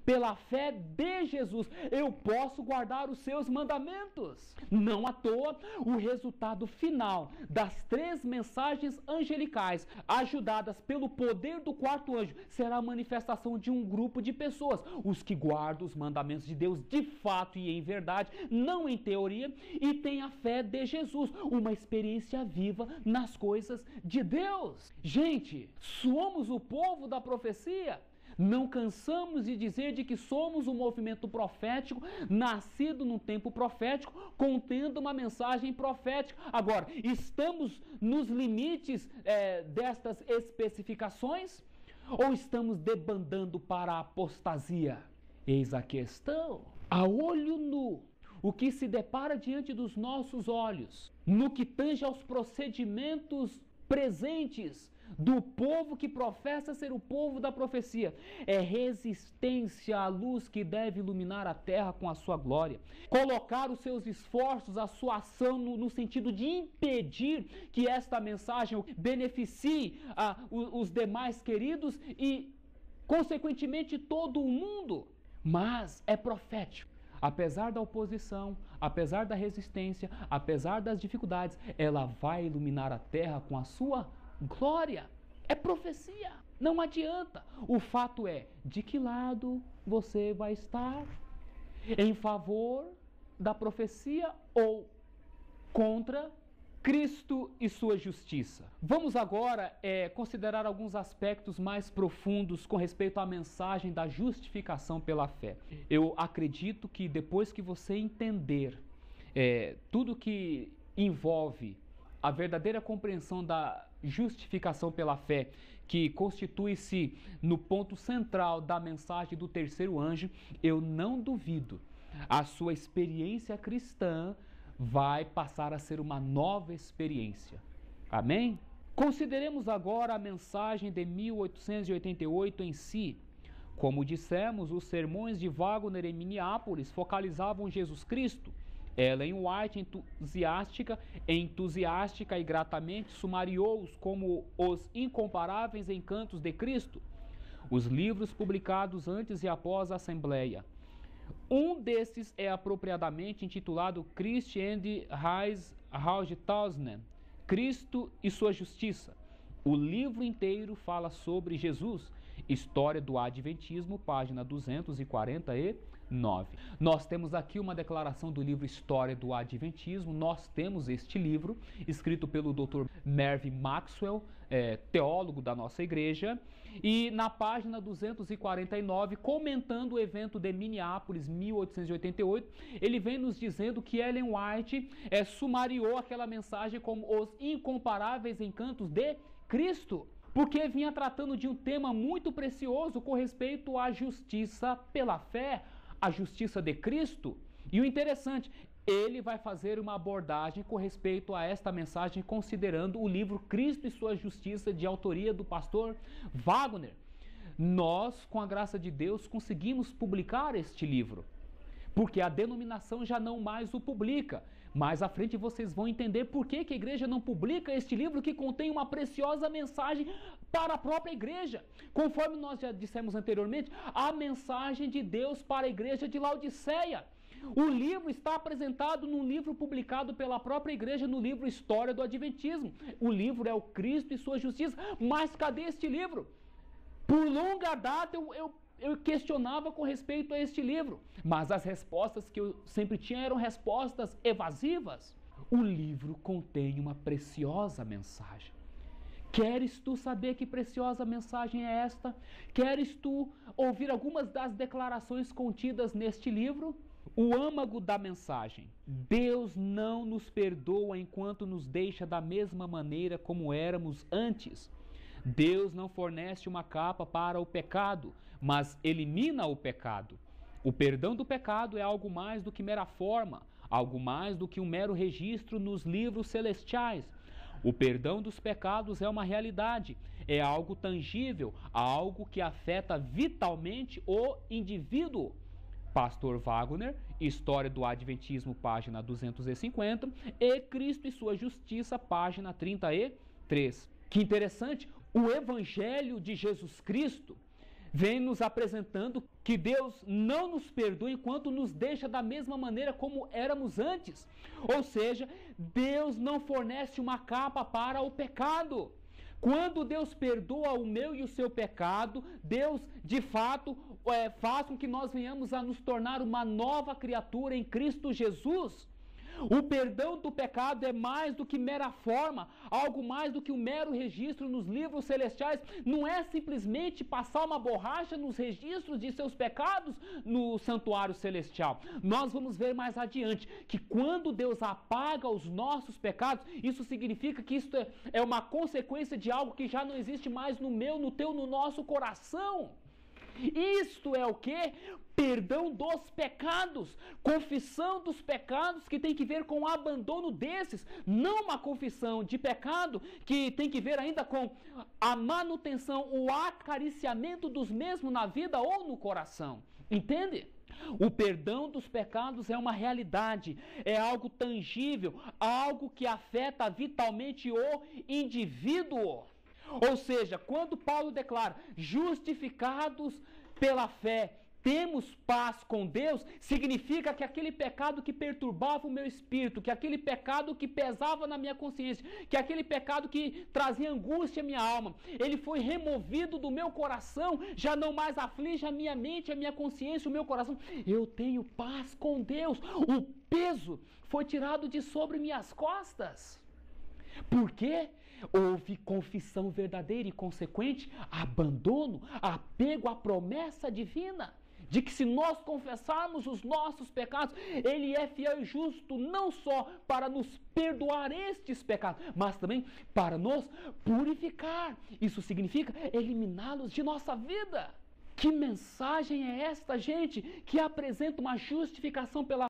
pela fé de Jesus, eu posso guardar os seus mandamentos. Não à toa, o resultado final das 3 mensagens angelicais, ajudadas pelo poder do 4º anjo, será a manifestação de um grupo de pessoas, os que guardam os mandamentos de Deus de fato e em verdade, não em teoria, e têm a fé de Jesus, uma experiência viva nas coisas de Deus. Gente, somos o povo da profecia. Não cansamos de dizer de que somos um movimento profético, nascido num tempo profético, contendo uma mensagem profética. Agora, estamos nos limites destas especificações? Ou estamos debandando para a apostasia? Eis a questão. A olho nu, o que se depara diante dos nossos olhos, no que tange aos procedimentos presentes do povo que professa ser o povo da profecia, é resistência à luz que deve iluminar a terra com a sua glória, colocar os seus esforços, a sua ação no sentido de impedir que esta mensagem beneficie os demais queridos e consequentemente todo o mundo. Mas é profético. Apesar da oposição, apesar da resistência, apesar das dificuldades, ela vai iluminar a terra com a sua glória. É profecia. Não adianta. O fato é, de que lado você vai estar? Em favor da profecia ou contra Cristo e sua justiça? Vamos agora considerar alguns aspectos mais profundos com respeito à mensagem da justificação pela fé. Eu acredito que depois que você entender tudo que envolve a verdadeira compreensão da justificação pela fé, que constitui-se no ponto central da mensagem do 3º anjo, eu não duvido, a sua experiência cristã vai passar a ser uma nova experiência. Amém? Consideremos agora a mensagem de 1888 em si. Como dissemos, os sermões de Wagner em Minneapolis focalizavam Jesus Cristo. Ellen White, entusiástica e gratamente, sumariou-os como os incomparáveis encantos de Cristo. Os livros publicados antes e após a Assembleia. Um desses é apropriadamente intitulado Christ and His Gerechtigkeit, Cristo e sua justiça. O livro inteiro fala sobre Jesus. História do Adventismo, página 249. Nós temos aqui uma declaração do livro História do Adventismo. Nós temos este livro, escrito pelo Dr. Mervyn Maxwell, teólogo da nossa igreja. E na página 249, comentando o evento de Minneapolis, 1888, ele vem nos dizendo que Ellen White sumariou aquela mensagem como os incomparáveis encantos de Cristo, porque vinha tratando de um tema muito precioso com respeito à justiça pela fé, a justiça de Cristo. E o interessante, ele vai fazer uma abordagem com respeito a esta mensagem, considerando o livro Cristo e sua Justiça, de autoria do pastor Wagner. Nós, com a graça de Deus, conseguimos publicar este livro, porque a denominação já não mais o publica. Mais à frente vocês vão entender por que a igreja não publica este livro que contém uma preciosa mensagem para a própria igreja. Conforme nós já dissemos anteriormente, a mensagem de Deus para a igreja de Laodiceia. O livro está apresentado num livro publicado pela própria igreja, no livro História do Adventismo. O livro é o Cristo e sua Justiça. Mas cadê este livro? Por longa data eu questionava com respeito a este livro, mas as respostas que eu sempre tinha eram respostas evasivas. O livro contém uma preciosa mensagem. Queres tu saber que preciosa mensagem é esta? Queres tu ouvir algumas das declarações contidas neste livro? O âmago da mensagem. Deus não nos perdoa enquanto nos deixa da mesma maneira como éramos antes. Deus não fornece uma capa para o pecado, mas elimina o pecado. O perdão do pecado é algo mais do que mera forma, algo mais do que um mero registro nos livros celestiais. O perdão dos pecados é uma realidade, é algo tangível, algo que afeta vitalmente o indivíduo. Pastor Wagner, História do Adventismo, página 250, e Cristo e sua Justiça, página 33. Que interessante, o Evangelho de Jesus Cristo vem nos apresentando que Deus não nos perdoa enquanto nos deixa da mesma maneira como éramos antes. Ou seja, Deus não fornece uma capa para o pecado. Quando Deus perdoa o meu e o seu pecado, Deus de fato faz com que nós venhamos a nos tornar uma nova criatura em Cristo Jesus. O perdão do pecado é mais do que mera forma, algo mais do que um mero registro nos livros celestiais. Não é simplesmente passar uma borracha nos registros de seus pecados no santuário celestial. Nós vamos ver mais adiante que quando Deus apaga os nossos pecados, isso significa que isso é uma consequência de algo que já não existe mais no meu, no teu, no nosso coração. Isto é o que? Perdão dos pecados, confissão dos pecados que tem que ver com o abandono desses, não uma confissão de pecado que tem que ver ainda com a manutenção, o acariciamento dos mesmos na vida ou no coração, entende? O perdão dos pecados é uma realidade, é algo tangível, algo que afeta vitalmente o indivíduo. Ou seja, quando Paulo declara, justificados pela fé, temos paz com Deus, significa que aquele pecado que perturbava o meu espírito, que aquele pecado que pesava na minha consciência, que aquele pecado que trazia angústia à minha alma, ele foi removido do meu coração, já não mais aflige a minha mente, a minha consciência, o meu coração. Eu tenho paz com Deus, o peso foi tirado de sobre minhas costas. Por quê? Houve confissão verdadeira e consequente, abandono, apego à promessa divina, de que se nós confessarmos os nossos pecados, Ele é fiel e justo não só para nos perdoar estes pecados, mas também para nos purificar. Isso significa eliminá-los de nossa vida. Que mensagem é esta, gente, que apresenta uma justificação pela